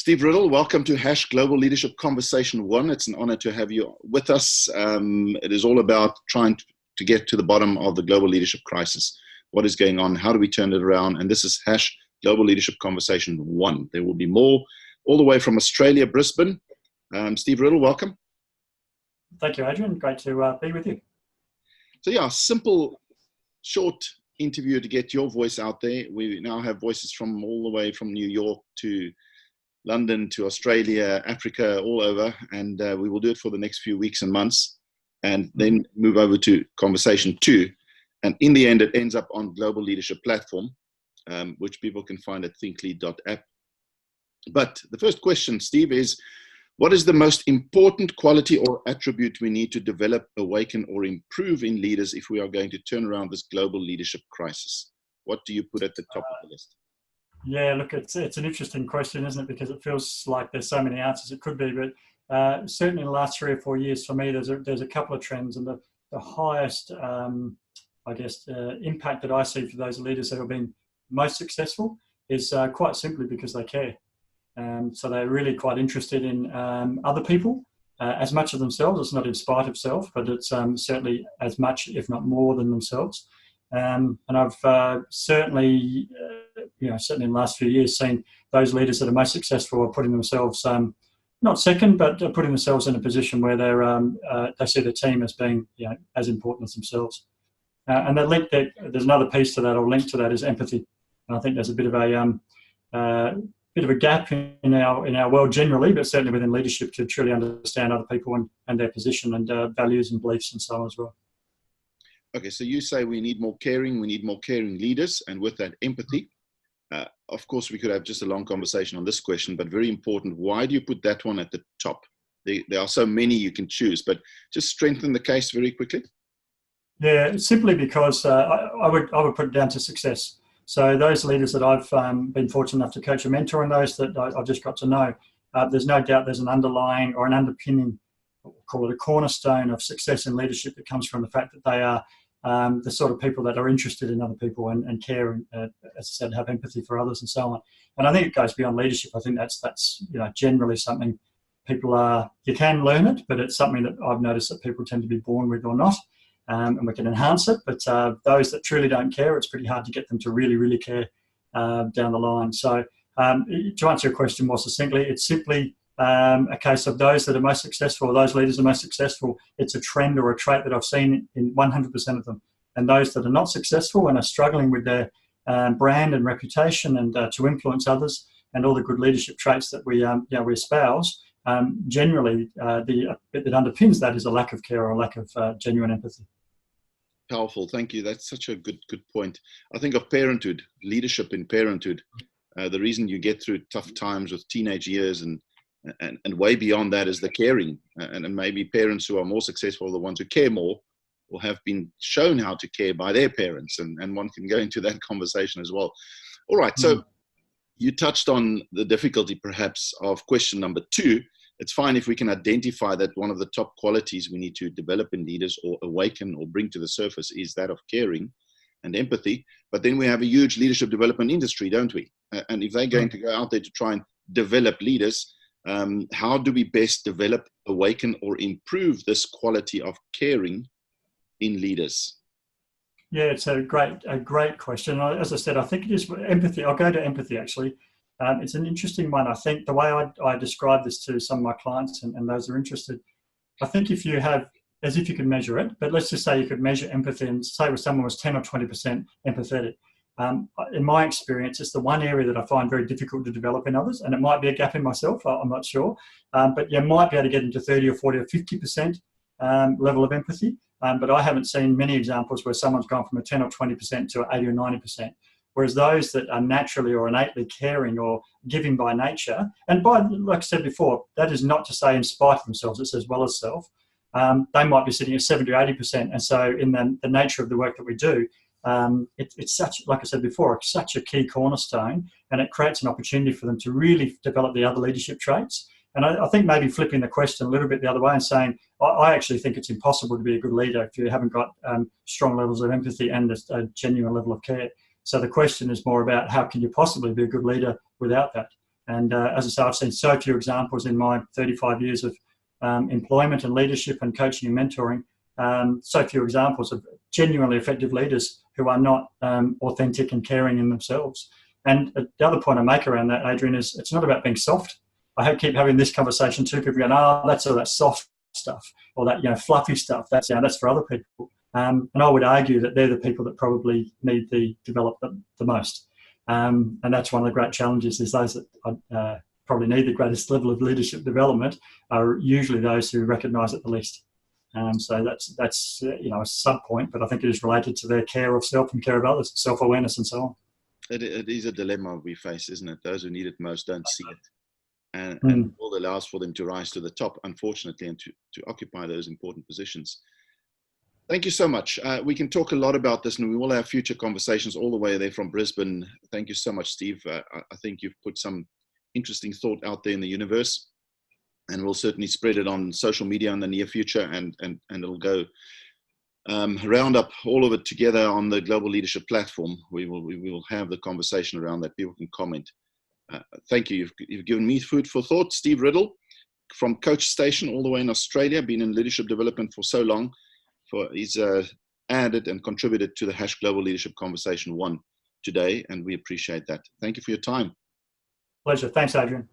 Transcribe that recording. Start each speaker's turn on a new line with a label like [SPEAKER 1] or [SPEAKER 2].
[SPEAKER 1] Steve Riddle, welcome to Global Leadership Conversation 1. It's an honor to have you with us. It is all about trying to get to the bottom of the global leadership crisis. What is going on? How do we turn it around? And this is Global Leadership Conversation 1. There will be more all the way from Australia, Brisbane. Steve Riddle, welcome.
[SPEAKER 2] Thank you, Adrian. Great to be with you.
[SPEAKER 1] So yeah, simple, short interview to get your voice out there. We now have voices from all the way from New York to London to Australia, Africa, all over, and we will do it for the next few weeks and months, and then move over to conversation 2. And in the end, it ends up on Global Leadership Platform, which people can find at thinklead.app. But the first question, Steve, is what is the most important quality or attribute we need to develop, awaken, or improve in leaders if we are going to turn around this global leadership crisis? What do you put at the top of the list?
[SPEAKER 2] Yeah, look, it's an interesting question, isn't it? Because it feels like there's so many answers it could be, but certainly in the last 3 or 4 years, for me, there's a couple of trends, and the highest, impact that I see for those leaders that have been most successful is quite simply because they care. So they're really quite interested in other people as much as themselves. It's not in spite of self, but it's certainly as much, if not more, than themselves. And I've certainly in the last few years, seen those leaders that are most successful are putting themselves, not second, but putting themselves in a position where they see the team as being, as important as themselves. And there's another piece to that, or link to that, is empathy. And I think there's a bit of a gap in our world generally, but certainly within leadership, to truly understand other people and their position and values and beliefs and so on as well.
[SPEAKER 1] Okay, so you say we need more caring leaders, and with that, empathy. Of course, we could have just a long conversation on this question, but very important. Why do you put that one at the top? There are so many you can choose, but just strengthen the case very quickly.
[SPEAKER 2] Yeah, simply because I would put it down to success. So those leaders that I've been fortunate enough to coach and mentor, and those that I've just got to know, there's no doubt there's an underlying or an underpinning, we'll call it a cornerstone of success in leadership, that comes from the fact that they are the sort of people that are interested in other people and care, and as I said, have empathy for others and so on. And I think it goes beyond leadership. I think that's generally something you can learn it, but it's something that I've noticed that people tend to be born with or not, and we can enhance it. But those that truly don't care, it's pretty hard to get them to really, really care down the line. So to answer your question more succinctly, it's simply a case of those that are most successful, those leaders are most successful. It's a trend or a trait that I've seen in 100% of them. And those that are not successful and are struggling with their brand and reputation and to influence others, and all the good leadership traits that we espouse, generally the bit that underpins that is a lack of care or a lack of genuine empathy.
[SPEAKER 1] Powerful, thank you. That's such a good point. I think of parenthood, leadership in parenthood. The reason you get through tough times with teenage years and way beyond that is the caring, and maybe parents who are more successful are the ones who care more, or have been shown how to care by their parents, and one can go into that conversation as well. All right, so you touched on the difficulty perhaps of question number 2. It's fine if we can identify that one of the top qualities we need to develop in leaders or awaken or bring to the surface is that of caring and empathy, but then we have a huge leadership development industry, don't we? And if they're going to go out there to try and develop leaders, how do we best develop, awaken, or improve this quality of caring in leaders?
[SPEAKER 2] Yeah, it's a great question. As I said, I think it is empathy. I'll go to empathy, actually. It's an interesting one. I think the way I describe this to some of my clients and those who are interested, I think if you have, as if you could measure it, but let's just say you could measure empathy and say if someone was 10 or 20% empathetic. In my experience, it's the one area that I find very difficult to develop in others, and it might be a gap in myself, I'm not sure, but you might be able to get into 30 or 40 or 50% level of empathy, but I haven't seen many examples where someone's gone from a 10 or 20% to 80 or 90%, whereas those that are naturally or innately caring or giving by nature, and like I said before, that is not to say in spite of themselves, it's as well as self, they might be sitting at 70 or 80%, and so in the nature of the work that we do, it's such, like I said before, it's such a key cornerstone, and it creates an opportunity for them to really develop the other leadership traits. And I think maybe flipping the question a little bit the other way and saying, I actually think it's impossible to be a good leader if you haven't got strong levels of empathy and a genuine level of care. So the question is more about how can you possibly be a good leader without that? And as I say, I've seen so few examples in my 35 years of employment and leadership and coaching and mentoring, so few examples of genuinely effective leaders who are not authentic and caring in themselves. And the other point I make around that, Adrian, is it's not about being soft. I keep having this conversation too. People going, "Oh, that's all that soft stuff, or that fluffy stuff. That's for other people." And I would argue that they're the people that probably need the development the most. And that's one of the great challenges, is those that probably need the greatest level of leadership development are usually those who recognise it the least. So that's a sub point, but I think it is related to their care of self and care of others, self-awareness and so on.
[SPEAKER 1] It is a dilemma we face, isn't it? Those who need it most don't see it. And the world allows for them to rise to the top, unfortunately, and to occupy those important positions. Thank you so much. We can talk a lot about this, and we will have future conversations all the way there from Brisbane. Thank you so much, Steve. I think you've put some interesting thought out there in the universe, and we'll certainly spread it on social media in the near future, and it'll go round up all of it together on the Global Leadership platform. We will have the conversation around that. People can comment. Thank you. You've given me food for thought. Steve Riddle from Coach Station, all the way in Australia, been in leadership development for so long. He's added and contributed to the #GlobalLeadershipConversation1 today, and we appreciate that. Thank you for your time.
[SPEAKER 2] Pleasure. Thanks, Adrian.